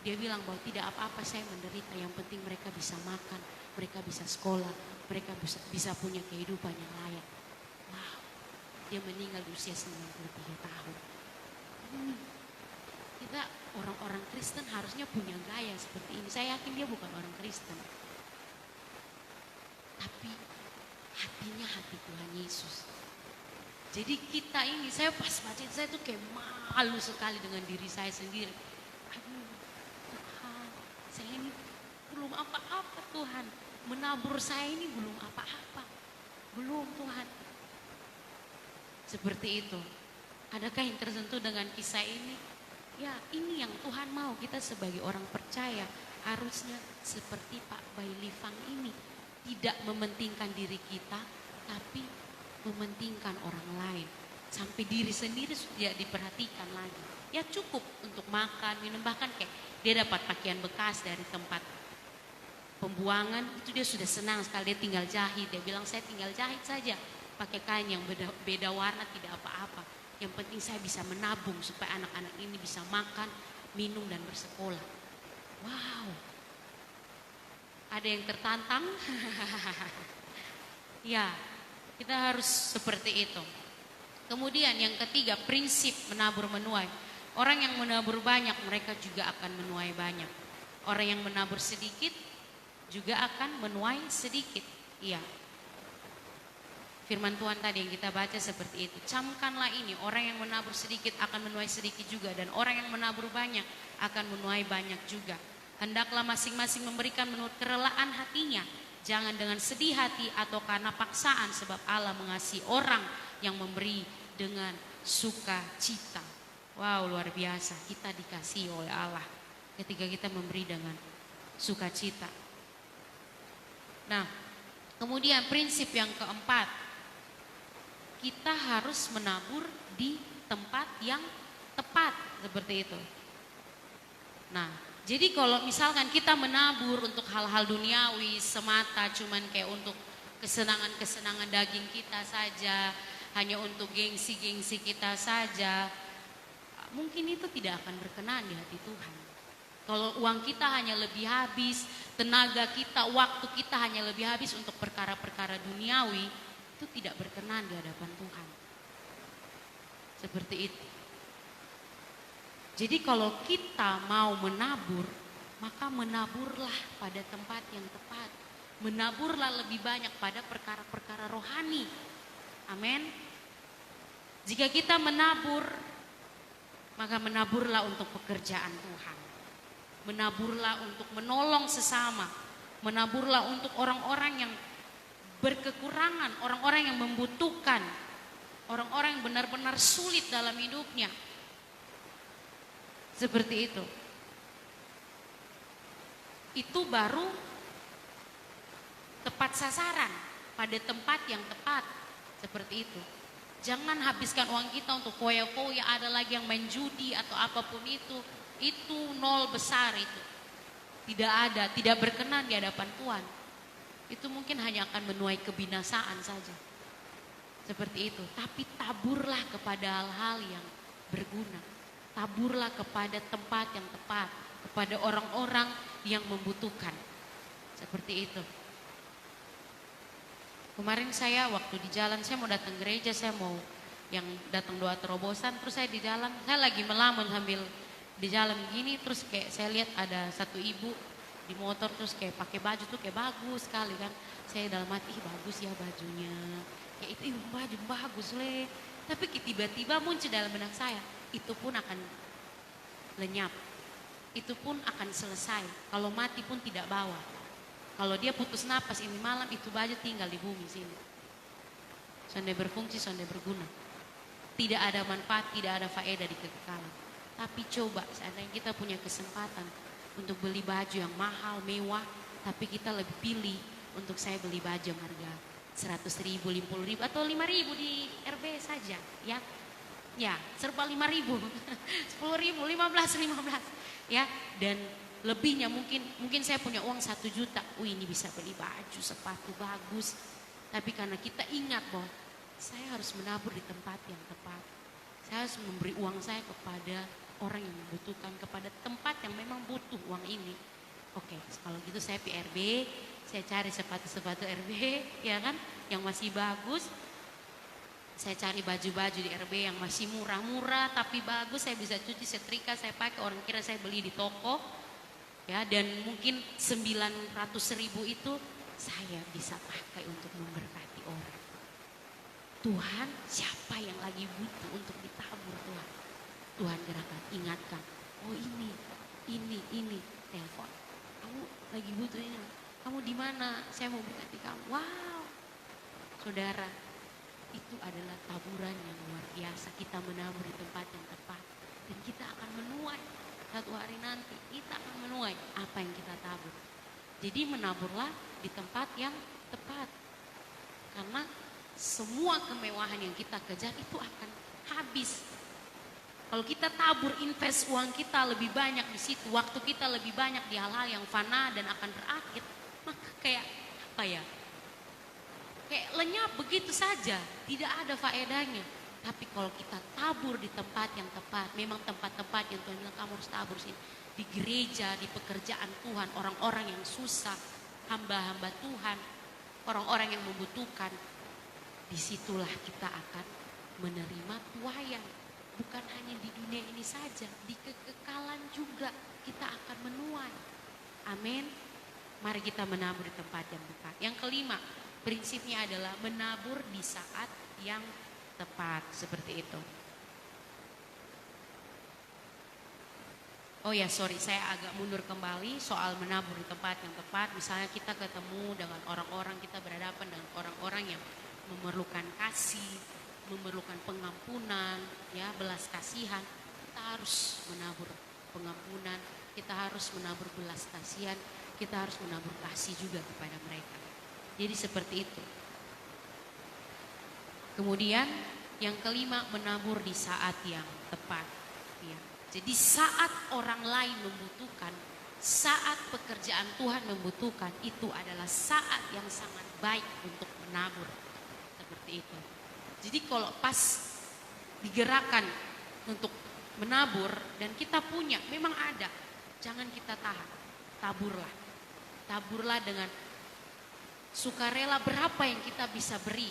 Dia bilang bahwa tidak apa-apa saya menderita, yang penting mereka bisa makan, mereka bisa sekolah, mereka bisa punya kehidupan yang layak. Wow. Dia meninggal di usia 93 tahun. Kita orang-orang Kristen harusnya punya gaya seperti ini. Saya yakin dia bukan orang Kristen, tapi hatinya hati Tuhan Yesus. Jadi kita ini, saya pas baca itu, saya tuh kayak malu sekali dengan diri saya sendiri. Aduh Tuhan, saya ini belum apa-apa Tuhan. Menabur saya ini belum apa-apa. Belum Tuhan. Seperti itu. Adakah yang tersentuh dengan kisah ini? Ya, ini yang Tuhan mau. Kita sebagai orang percaya harusnya seperti Pak Bai Lifang ini, tidak mementingkan diri kita, tapi mementingkan orang lain. Sampai diri sendiri sudah diperhatikan lagi. Ya cukup untuk makan, minum, bahkan kayak dia dapat pakaian bekas dari tempat pembuangan, itu dia sudah senang sekali, dia tinggal jahit. Dia bilang, saya tinggal jahit saja, pakai kain yang beda warna tidak apa-apa. Yang penting saya bisa menabung supaya anak-anak ini bisa makan, minum dan bersekolah. Wow. Ada yang tertantang? Ya, kita harus seperti itu. Kemudian yang ketiga, prinsip menabur menuai. Orang yang menabur banyak, mereka juga akan menuai banyak. Orang yang menabur sedikit juga akan menuai sedikit. Iya. Firman Tuhan tadi yang kita baca seperti itu. Camkanlah ini, orang yang menabur sedikit akan menuai sedikit juga, dan orang yang menabur banyak akan menuai banyak juga. Hendaklah masing-masing memberikan menurut kerelaan hatinya, jangan dengan sedih hati atau karena paksaan, sebab Allah mengasihi orang yang memberi dengan sukacita. Wow, luar biasa, kita dikasihi oleh Allah ketika kita memberi dengan sukacita. Nah, kemudian prinsip yang keempat, kita harus menabur di tempat yang tepat, seperti itu. Nah, jadi kalau misalkan kita menabur untuk hal-hal duniawi semata, cuman kayak untuk kesenangan-kesenangan daging kita saja, hanya untuk gengsi-gengsi kita saja, mungkin itu tidak akan berkenan di hati Tuhan. Kalau uang kita hanya lebih habis, tenaga kita, waktu kita hanya lebih habis untuk perkara-perkara duniawi, itu tidak berkenan di hadapan Tuhan. Seperti itu. Jadi kalau kita mau menabur, maka menaburlah pada tempat yang tepat. Menaburlah lebih banyak pada perkara-perkara rohani. Amin. Jika kita menabur, maka menaburlah untuk pekerjaan Tuhan. Menaburlah untuk menolong sesama. Menaburlah untuk orang-orang yang berkekurangan, orang-orang yang membutuhkan, orang-orang yang benar-benar sulit dalam hidupnya. Seperti itu. Itu baru tepat sasaran, pada tempat yang tepat. Seperti itu. Jangan habiskan uang kita untuk foya-foya, ada lagi yang main judi atau apapun itu. Itu nol besar itu. Tidak ada, tidak berkenan di hadapan Tuhan. Itu mungkin hanya akan menuai kebinasaan saja. Seperti itu. Tapi taburlah kepada hal-hal yang berguna. Taburlah kepada tempat yang tepat. Kepada orang-orang yang membutuhkan. Seperti itu. Kemarin saya waktu di jalan, saya mau datang gereja, saya mau yang datang doa terobosan. Terus saya di jalan, saya lagi melamun sambil di jalan gini. Terus kayak saya lihat ada satu ibu di motor, terus kayak pakai baju tuh kayak bagus sekali kan. Saya dalam hati, bagus ya bajunya, kayak itu baju bagus le. Tapi tiba-tiba muncul dalam benak saya, itu pun akan lenyap, itu pun akan selesai. Kalau mati pun tidak bawa. Kalau dia putus napas ini malam, itu baju tinggal di bumi sini. Sonde berfungsi, sonde berguna. Tidak ada manfaat, tidak ada faedah di kekekalan. Tapi coba seandainya kita punya kesempatan untuk beli baju yang mahal, mewah, tapi kita lebih pilih untuk saya beli baju yang harga 100.000, 50.000 atau 5.000 di RB saja, ya. Ya, serba 5.000, 10.000, 15, ya. Dan lebihnya mungkin saya punya uang 1 juta. Ini bisa beli baju, sepatu bagus. Tapi karena kita ingat bahwa saya harus menabur di tempat yang tepat. Saya harus memberi uang saya kepada orang yang membutuhkan, kepada tempat yang memang butuh uang ini. Oke, kalau gitu saya PRB, saya cari sepatu-sepatu RB, ya kan, yang masih bagus. Saya cari baju-baju di RB yang masih murah-murah tapi bagus, saya bisa cuci, setrika, saya pakai. Orang kira saya beli di toko, ya, dan mungkin 900.000 itu saya bisa pakai untuk memberkati orang. Tuhan, siapa yang lagi butuh untuk ditabur Tuhan? Tuhan gerakan, ingatkan. Oh ini, telepon. Kamu lagi butuh ini. Kamu di mana? Saya mau berkati kamu. Wow, saudara, itu adalah taburan yang luar biasa. Kita menabur di tempat yang tepat, dan kita akan menuai. Satu hari nanti kita akan menuai apa yang kita tabur. Jadi menaburlah di tempat yang tepat. Karena semua kemewahan yang kita kejar itu akan habis. Kalau kita tabur, invest uang kita lebih banyak di situ, waktu kita lebih banyak di hal-hal yang fana dan akan berakhir, maka kayak apa ya? Kayak lenyap begitu saja, tidak ada faedahnya. Tapi kalau kita tabur di tempat yang tepat, memang tempat-tempat yang Tuhan bilang kamu harus tabur sini. Di gereja, di pekerjaan Tuhan, orang-orang yang susah, hamba-hamba Tuhan, orang-orang yang membutuhkan, disitulah kita akan menerima tuaian. Bukan hanya di dunia ini saja, di kekekalan juga kita akan menuai. Amin. Mari kita menabur di tempat yang tepat. Yang kelima, prinsipnya adalah menabur di saat yang tepat, seperti itu. Oh ya, sorry, saya agak mundur kembali soal menabur di tempat yang tepat. Misalnya kita ketemu dengan orang-orang, kita berhadapan dengan orang-orang yang memerlukan kasih, memerlukan pengampunan, ya, belas kasihan. Kita harus menabur pengampunan, kita harus menabur belas kasihan, kita harus menabur kasih juga kepada mereka. Jadi seperti itu. Kemudian yang kelima, menabur di saat yang tepat. Ya. Jadi saat orang lain membutuhkan, saat pekerjaan Tuhan membutuhkan, itu adalah saat yang sangat baik untuk menabur. Seperti itu. Jadi kalau pas digerakkan untuk menabur dan kita punya, memang ada, jangan kita tahan, taburlah. Taburlah dengan sukarela. Berapa yang kita bisa beri,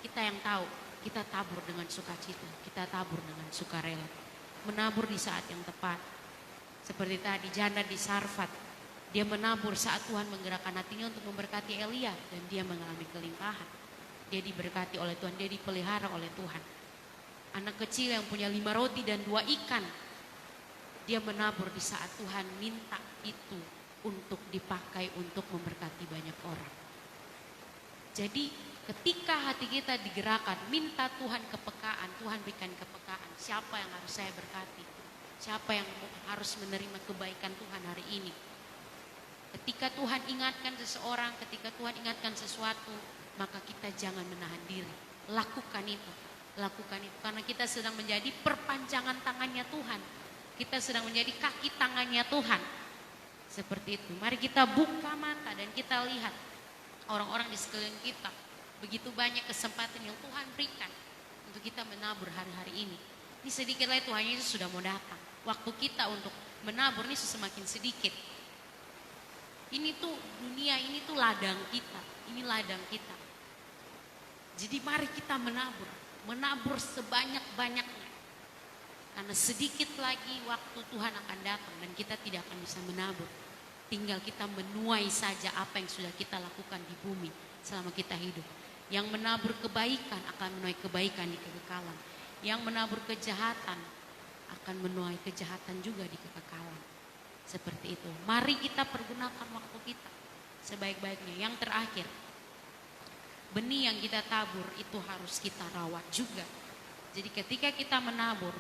kita yang tahu. Kita tabur dengan sukacita, kita tabur dengan sukarela. Menabur di saat yang tepat. Seperti tadi janda di Sarfat, dia menabur saat Tuhan menggerakkan hatinya untuk memberkati Elia, dan dia mengalami kelimpahan. Dia diberkati oleh Tuhan, dia dipelihara oleh Tuhan. Anak kecil yang punya 5 roti dan 2 ikan, dia menabur di saat Tuhan minta itu untuk dipakai untuk memberkati banyak orang. Jadi ketika hati kita digerakkan, minta Tuhan kepekaan, Tuhan berikan kepekaan. Siapa yang harus saya berkati? Siapa yang harus menerima kebaikan Tuhan hari ini? Ketika Tuhan ingatkan seseorang, ketika Tuhan ingatkan sesuatu, maka kita jangan menahan diri. Lakukan itu. Lakukan itu. Karena kita sedang menjadi perpanjangan tangannya Tuhan. Kita sedang menjadi kaki tangannya Tuhan. Seperti itu. Mari kita buka mata dan kita lihat orang-orang di sekeliling kita. Begitu banyak kesempatan yang Tuhan berikan untuk kita menabur hari-hari ini. Ini sedikit lagi Tuhan Yesus sudah mau datang. Waktu kita untuk menabur ini semakin sedikit. Ini tuh dunia, ini tuh ladang kita. Ini ladang kita. Jadi mari kita menabur. Menabur sebanyak-banyaknya. Karena sedikit lagi waktu Tuhan akan datang dan kita tidak akan bisa menabur. Tinggal kita menuai saja apa yang sudah kita lakukan di bumi selama kita hidup. Yang menabur kebaikan akan menuai kebaikan di kekekalan. Yang menabur kejahatan akan menuai kejahatan juga di kekekalan. Seperti itu. Mari kita pergunakan waktu kita sebaik-baiknya. Yang terakhir, benih yang kita tabur itu harus kita rawat juga. Jadi ketika kita menabur,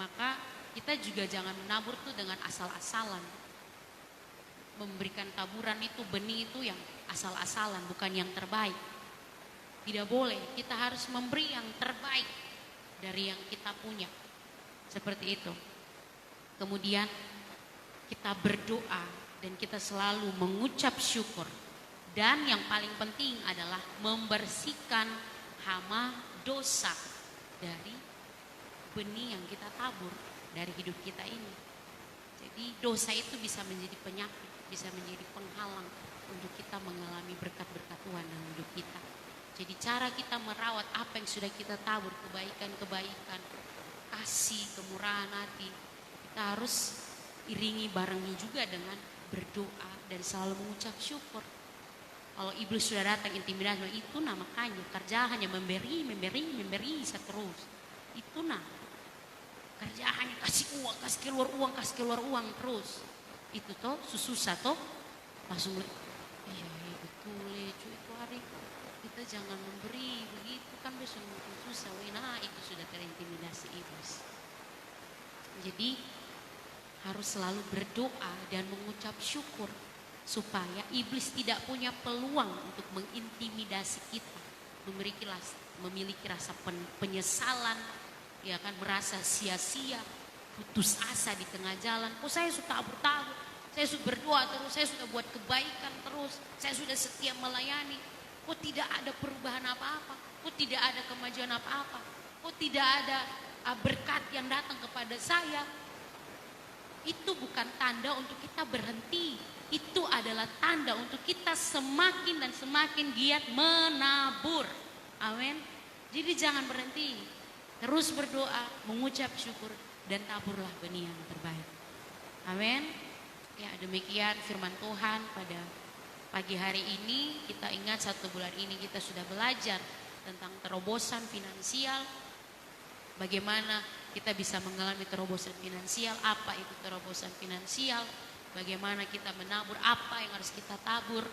maka kita juga jangan menabur tuh dengan asal-asalan. Memberikan taburan itu, benih itu yang asal-asalan, bukan yang terbaik. Tidak boleh, kita harus memberi yang terbaik dari yang kita punya. Seperti itu. Kemudian kita berdoa dan kita selalu mengucap syukur. Dan yang paling penting adalah membersihkan hama dosa dari benih yang kita tabur dari hidup kita ini. Jadi dosa itu bisa menjadi penyakit, bisa menjadi penghalang untuk kita mengalami berkat-berkat Tuhan dalam hidup kita. Jadi cara kita merawat apa yang sudah kita tabur, kebaikan-kebaikan, kasih, kemurahan hati, kita harus iringi barengnya juga dengan berdoa dan selalu mengucap syukur. Kalau iblis sudah datang intimidasi, itu nah makanya kerja hanya memberi terus. Itu nah kerja hanya kasih uang, kasih keluar uang terus. Itu toh susah toh langsung iya betul itu hari kita jangan memberi begitu kan besok mungkin susah. Nah itu sudah terintimidasi iblis. Jadi harus selalu berdoa dan mengucap syukur supaya iblis tidak punya peluang untuk mengintimidasi kita, memiliki rasa penyesalan, ya kan, merasa sia-sia, putus asa di tengah jalan. Oh saya sudah tabur, saya sudah berdoa terus, saya sudah buat kebaikan terus, saya sudah setia melayani. Oh tidak ada perubahan apa-apa, oh tidak ada kemajuan apa-apa, oh tidak ada berkat yang datang kepada saya. Itu bukan tanda untuk kita berhenti. Itu adalah tanda-tanda untuk kita semakin dan semakin giat menabur. Amin. Jadi jangan berhenti, terus berdoa, mengucap syukur, dan taburlah benih yang terbaik. Amin. Ya, demikian firman Tuhan pada pagi hari ini. Kita ingat 1 bulan ini kita sudah belajar tentang terobosan finansial. Bagaimana kita bisa mengalami terobosan finansial, apa itu terobosan finansial, bagaimana kita menabur, apa yang harus kita tabur.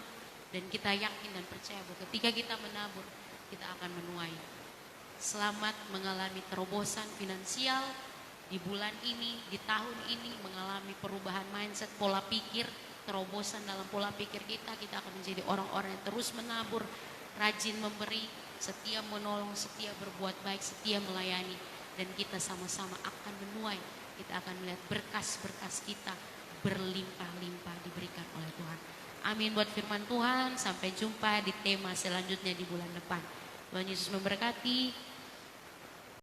Dan kita yakin dan percaya bahwa ketika kita menabur, kita akan menuai. Selamat mengalami terobosan finansial di bulan ini, di tahun ini, mengalami perubahan mindset, pola pikir, terobosan dalam pola pikir kita. Kita akan menjadi orang-orang yang terus menabur, rajin memberi, setia menolong, setia berbuat baik, setia melayani. Dan kita sama-sama akan menuai, kita akan melihat berkas-berkas kita berlimpah-limpah diberikan oleh Tuhan. Amin buat firman Tuhan. Sampai jumpa di tema selanjutnya di bulan depan. Tuhan Yesus memberkati.